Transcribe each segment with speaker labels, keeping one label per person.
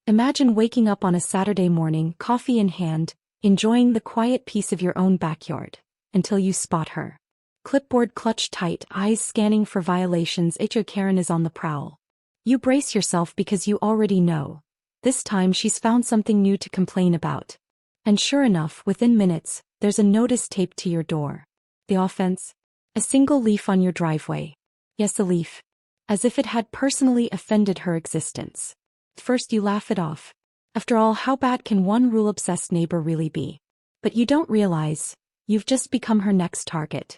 Speaker 1: Imagine waking up on a Saturday morning, coffee in hand, enjoying the quiet peace of your own backyard, until you spot her. Clipboard clutched tight, eyes scanning for violations. HOA Karen is on the prowl. You brace yourself because you already know. This time she's found something new to complain about. And sure enough, within minutes, there's a notice taped to your door. The offense? A single leaf on your driveway. Yes, a leaf. As if it had personally offended her existence. First you laugh it off. After all, how bad can one rule-obsessed neighbor really be? But you don't realize, you've just become her next target.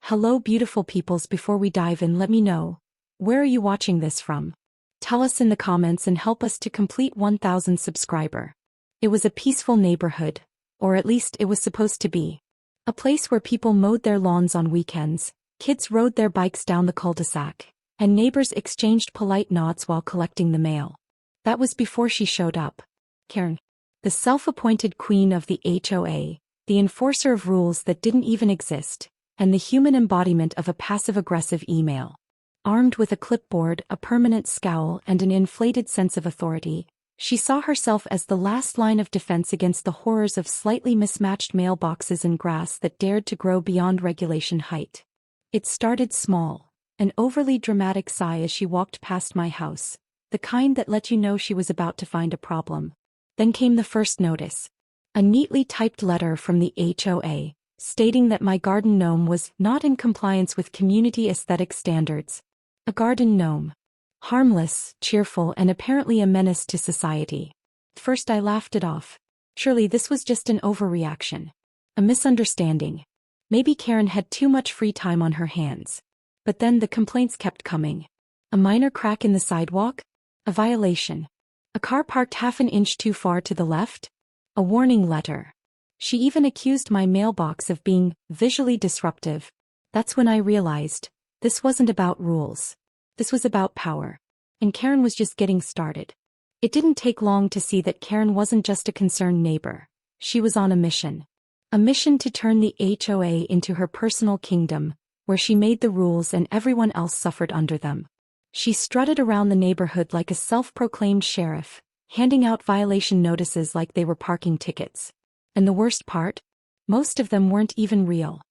Speaker 1: Hello beautiful peoples, before we dive in, let me know, where are you watching this from? Tell us in the comments and help us to complete 1,000 subscriber. It was a peaceful neighborhood, or at least it was supposed to be. A place where people mowed their lawns on weekends, kids rode their bikes down the cul-de-sac, and neighbors exchanged polite nods while collecting the mail. That was before she showed up. Karen, the self-appointed queen of the HOA, the enforcer of rules that didn't even exist, and the human embodiment of a passive-aggressive email. Armed with a clipboard, a permanent scowl, and an inflated sense of authority, she saw herself as the last line of defense against the horrors of slightly mismatched mailboxes and grass that dared to grow beyond regulation height. It started small, an overly dramatic sigh as she walked past my house, the kind that let you know she was about to find a problem. Then came the first notice. A neatly typed letter from the HOA, stating that my garden gnome was not in compliance with community aesthetic standards. A garden gnome. Harmless, cheerful, and apparently a menace to society. First I laughed it off. Surely this was just an overreaction. A misunderstanding. Maybe Karen had too much free time on her hands. But then the complaints kept coming. A minor crack in the sidewalk? A violation. A car parked half an inch too far to the left? A warning letter. She even accused my mailbox of being visually disruptive. That's when I realized, this wasn't about rules. This was about power. And Karen was just getting started. It didn't take long to see that Karen wasn't just a concerned neighbor. She was on a mission. A mission to turn the HOA into her personal kingdom, where she made the rules and everyone else suffered under them. She strutted around the neighborhood like a self-proclaimed sheriff, handing out violation notices like they were parking tickets. And the worst part? Most of them weren't even real.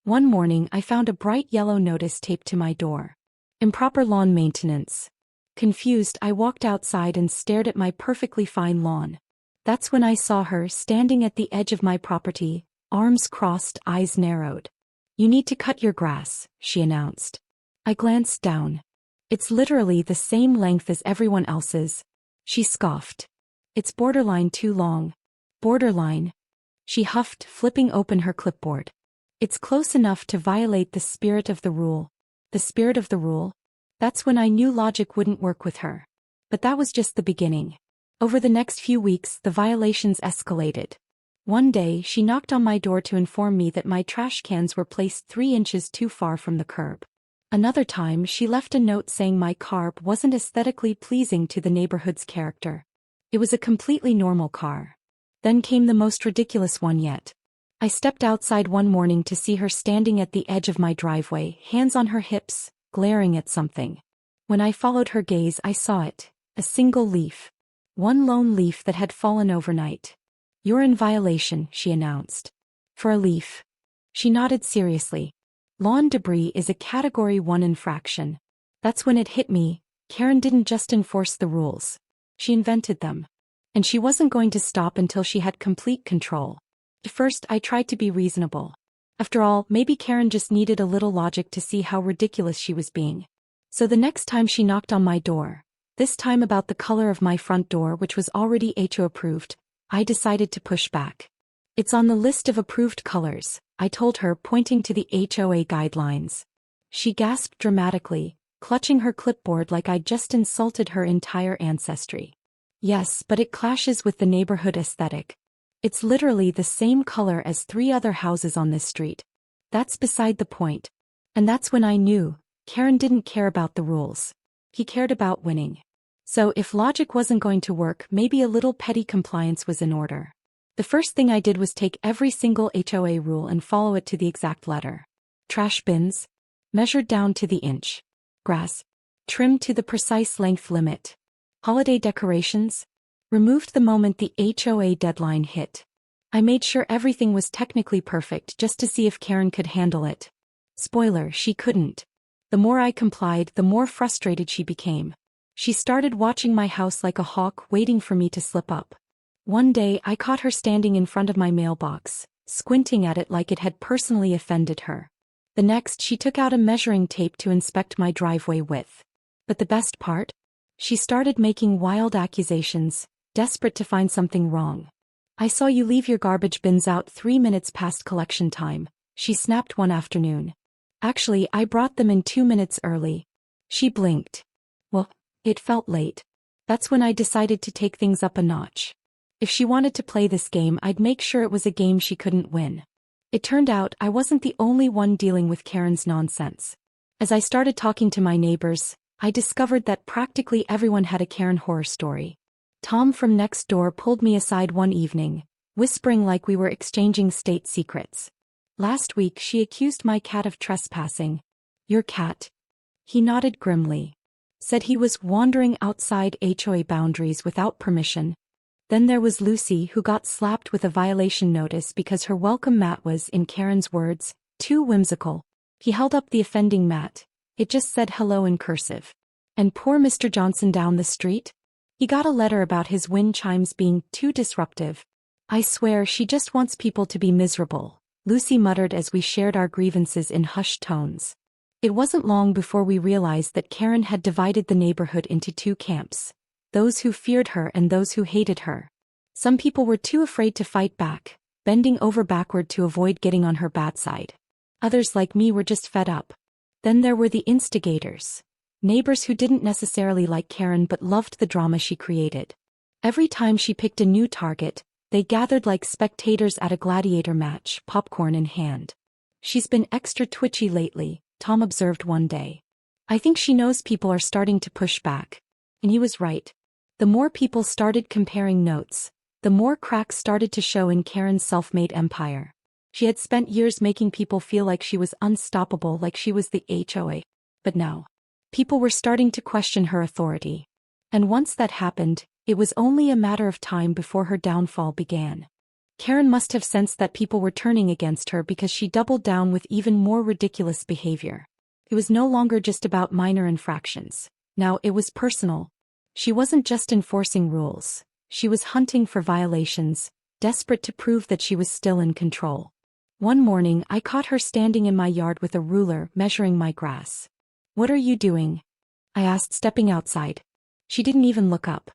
Speaker 1: One morning I found a bright yellow notice taped to my door. Improper lawn maintenance. Confused, I walked outside and stared at my perfectly fine lawn. That's when I saw her standing at the edge of my property, arms crossed, eyes narrowed. You need to cut your grass, she announced. I glanced down. It's literally the same length as everyone else's. She scoffed. It's borderline too long. Borderline. She huffed, flipping open her clipboard. It's close enough to violate the spirit of the rule. The spirit of the rule? That's when I knew logic wouldn't work with her. But that was just the beginning. Over the next few weeks, the violations escalated. One day, she knocked on my door to inform me that my trash cans were placed 3 inches too far from the curb. Another time, she left a note saying my car wasn't aesthetically pleasing to the neighborhood's character. It was a completely normal car. Then came the most ridiculous one yet. I stepped outside one morning to see her standing at the edge of my driveway, hands on her hips, glaring at something. When I followed her gaze, I saw it. A single leaf. One lone leaf that had fallen overnight. You're in violation, she announced. For a leaf. She nodded seriously. Lawn debris is a Category 1 infraction. That's when it hit me. Karen didn't just enforce the rules. She invented them. And she wasn't going to stop until she had complete control. At first, I tried to be reasonable. After all, maybe Karen just needed a little logic to see how ridiculous she was being. So the next time she knocked on my door, this time about the color of my front door, which was already HOA approved, I decided to push back. It's on the list of approved colors, I told her, pointing to the HOA guidelines. She gasped dramatically, clutching her clipboard like I'd just insulted her entire ancestry. Yes, but it clashes with the neighborhood aesthetic. It's literally the same color as 3 other houses on this street. That's beside the point. And that's when I knew, Karen didn't care about the rules. He cared about winning. So if logic wasn't going to work, maybe a little petty compliance was in order. The first thing I did was take every single HOA rule and follow it to the exact letter. Trash bins, measured down to the inch. Grass, trimmed to the precise length limit. Holiday decorations, Removed the moment the HOA deadline hit. I made sure everything was technically perfect just to see if Karen could handle it. Spoiler, she couldn't. The more I complied, the more frustrated she became. She started watching my house like a hawk, waiting for me to slip up. One day, I caught her standing in front of my mailbox, squinting at it like it had personally offended her. The next, she took out a measuring tape to inspect my driveway width. But the best part? She started making wild accusations, desperate to find something wrong. "I saw you leave your garbage bins out 3 minutes past collection time," she snapped one afternoon. "Actually, I brought them in 2 minutes early." She blinked. Well, it felt late. That's when I decided to take things up a notch. If she wanted to play this game, I'd make sure it was a game she couldn't win. It turned out I wasn't the only one dealing with Karen's nonsense. As I started talking to my neighbors, I discovered that practically everyone had a Karen horror story. Tom from next door pulled me aside one evening, whispering like we were exchanging state secrets. "Last week she accused my cat of trespassing." "Your cat?" He nodded grimly. "Said he was wandering outside HOA boundaries without permission." Then there was Lucy, who got slapped with a violation notice because her welcome mat was, in Karen's words, too whimsical. He held up the offending mat. It just said hello in cursive. And poor Mr. Johnson down the street? He got a letter about his wind chimes being too disruptive. "I swear she just wants people to be miserable," Lucy muttered as we shared our grievances in hushed tones. It wasn't long before we realized that Karen had divided the neighborhood into two camps. Those who feared her and those who hated her. Some people were too afraid to fight back, bending over backward to avoid getting on her bad side. Others like me were just fed up. Then there were the instigators. Neighbors who didn't necessarily like Karen but loved the drama she created. Every time she picked a new target, they gathered like spectators at a gladiator match, popcorn in hand. "She's been extra twitchy lately," Tom observed one day. "I think she knows people are starting to push back." And he was right. The more people started comparing notes, the more cracks started to show in Karen's self-made empire. She had spent years making people feel like she was unstoppable, like she was the HOA. But now, people were starting to question her authority. And once that happened, it was only a matter of time before her downfall began. Karen must have sensed that people were turning against her because she doubled down with even more ridiculous behavior. It was no longer just about minor infractions. Now it was personal. She wasn't just enforcing rules. She was hunting for violations, desperate to prove that she was still in control. One morning, I caught her standing in my yard with a ruler, measuring my grass. "What are you doing?" I asked, stepping outside. She didn't even look up.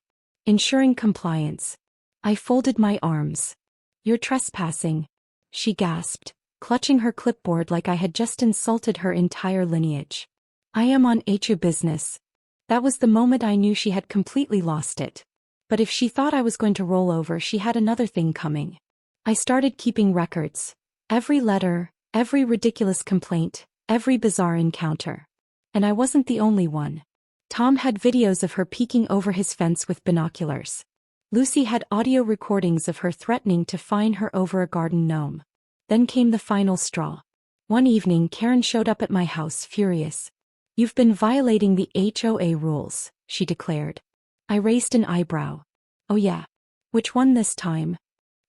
Speaker 1: "Ensuring compliance." I folded my arms. "You're trespassing," she gasped, clutching her clipboard like I had just insulted her entire lineage. "I am on HOA business." That was the moment I knew she had completely lost it. But if she thought I was going to roll over, she had another thing coming. I started keeping records. Every letter, every ridiculous complaint, every bizarre encounter. And I wasn't the only one. Tom had videos of her peeking over his fence with binoculars. Lucy had audio recordings of her threatening to fine her over a garden gnome. Then came the final straw. One evening, Karen showed up at my house, furious. "You've been violating the HOA rules," she declared. I raised an eyebrow. "Oh yeah? Which one this time?"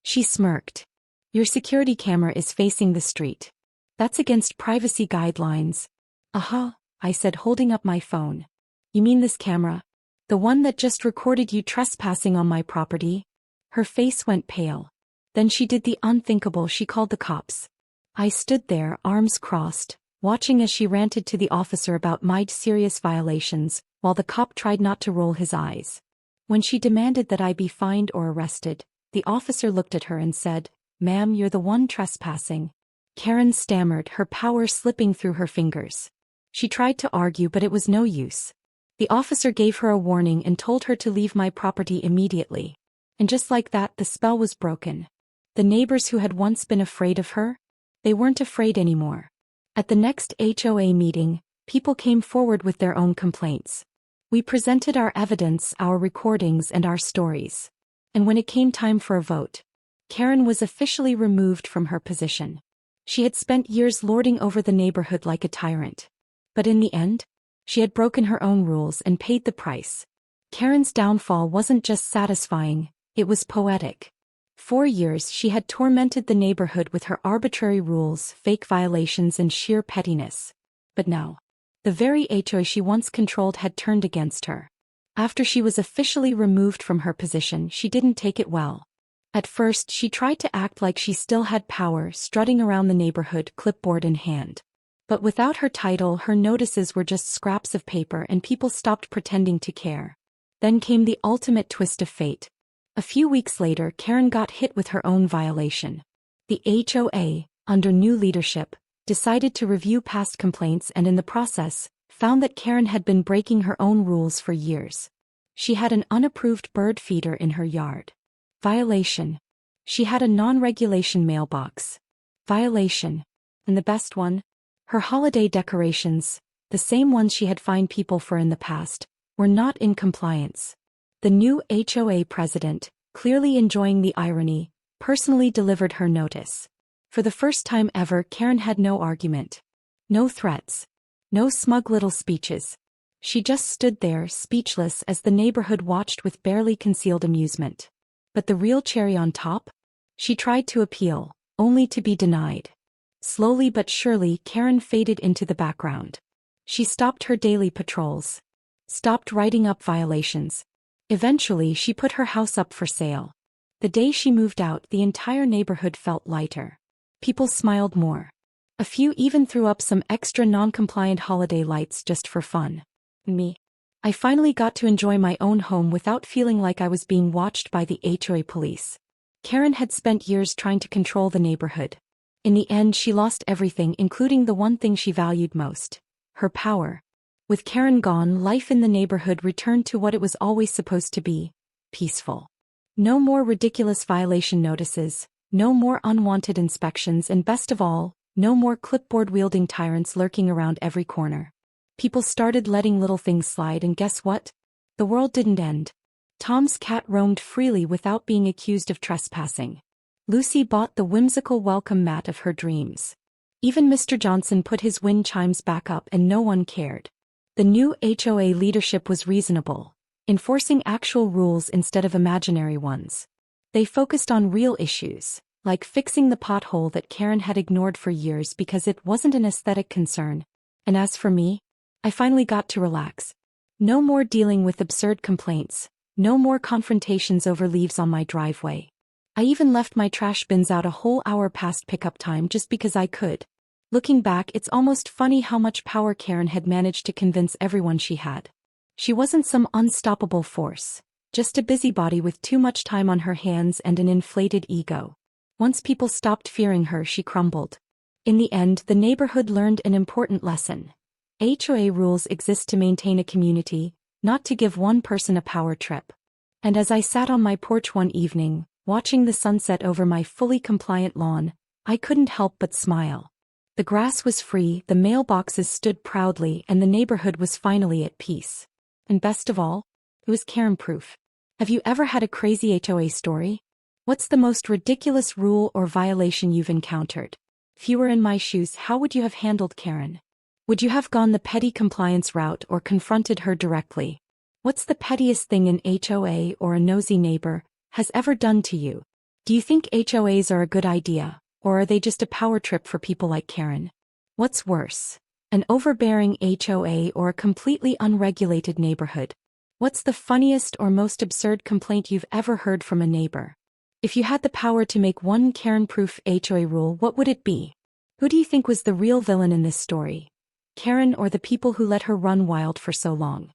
Speaker 1: She smirked. "Your security camera is facing the street. That's against privacy guidelines." "Aha," I said, holding up my phone. "You mean this camera? The one that just recorded you trespassing on my property?" Her face went pale. Then she did the unthinkable. She called the cops. I stood there, arms crossed, watching as she ranted to the officer about my serious violations, while the cop tried not to roll his eyes. When she demanded that I be fined or arrested, the officer looked at her and said, "Ma'am, you're the one trespassing." Karen stammered, her power slipping through her fingers. She tried to argue, but it was no use. The officer gave her a warning and told her to leave my property immediately. And just like that, the spell was broken. The neighbors who had once been afraid of her? They weren't afraid anymore. At the next HOA meeting, people came forward with their own complaints. We presented our evidence, our recordings, and our stories. And when it came time for a vote, Karen was officially removed from her position. She had spent years lording over the neighborhood like a tyrant. But in the end, she had broken her own rules and paid the price. Karen's downfall wasn't just satisfying, it was poetic. For years she had tormented the neighborhood with her arbitrary rules, fake violations, and sheer pettiness. But now, the very HOA she once controlled had turned against her. After she was officially removed from her position, she didn't take it well. At first, she tried to act like she still had power, strutting around the neighborhood, clipboard in hand. But without her title, her notices were just scraps of paper and people stopped pretending to care. Then came the ultimate twist of fate. A few weeks later, Karen got hit with her own violation. The HOA, under new leadership, decided to review past complaints and in the process, found that Karen had been breaking her own rules for years. She had an unapproved bird feeder in her yard. Violation. She had a non-regulation mailbox. Violation. And the best one? Her holiday decorations, the same ones she had fined people for in the past, were not in compliance. The new HOA president, clearly enjoying the irony, personally delivered her notice. For the first time ever, Karen had no argument. No threats. No smug little speeches. She just stood there, speechless, as the neighborhood watched with barely concealed amusement. But the real cherry on top? She tried to appeal, only to be denied. Slowly but surely, Karen faded into the background. She stopped her daily patrols. Stopped writing up violations. Eventually, she put her house up for sale. The day she moved out, the entire neighborhood felt lighter. People smiled more. A few even threw up some extra non-compliant holiday lights just for fun. Me. I finally got to enjoy my own home without feeling like I was being watched by the HOA police. Karen had spent years trying to control the neighborhood. In the end, she lost everything, including the one thing she valued most: her power. With Karen gone, life in the neighborhood returned to what it was always supposed to be: peaceful. No more ridiculous violation notices, no more unwanted inspections, and best of all, no more clipboard-wielding tyrants lurking around every corner. People started letting little things slide, and guess what? The world didn't end. Tom's cat roamed freely without being accused of trespassing. Lucy bought the whimsical welcome mat of her dreams. Even Mr. Johnson put his wind chimes back up and no one cared. The new HOA leadership was reasonable, enforcing actual rules instead of imaginary ones. They focused on real issues, like fixing the pothole that Karen had ignored for years because it wasn't an aesthetic concern. And as for me, I finally got to relax. No more dealing with absurd complaints, no more confrontations over leaves on my driveway. I even left my trash bins out a whole hour past pickup time just because I could. Looking back, it's almost funny how much power Karen had managed to convince everyone she had. She wasn't some unstoppable force, just a busybody with too much time on her hands and an inflated ego. Once people stopped fearing her, she crumbled. In the end, the neighborhood learned an important lesson. HOA rules exist to maintain a community, not to give one person a power trip. And as I sat on my porch one evening, watching the sunset over my fully compliant lawn, I couldn't help but smile. The grass was free, the mailboxes stood proudly, and the neighborhood was finally at peace. And best of all, it was Karen-proof. Have you ever had a crazy HOA story? What's the most ridiculous rule or violation you've encountered? If you were in my shoes, how would you have handled Karen? Would you have gone the petty compliance route or confronted her directly? What's the pettiest thing an HOA or a nosy neighbor has ever done to you? Do you think HOAs are a good idea, or are they just a power trip for people like Karen? What's worse, an overbearing HOA or a completely unregulated neighborhood? What's the funniest or most absurd complaint you've ever heard from a neighbor? If you had the power to make one Karen-proof HOA rule, what would it be? Who do you think was the real villain in this story? Karen or the people who let her run wild for so long?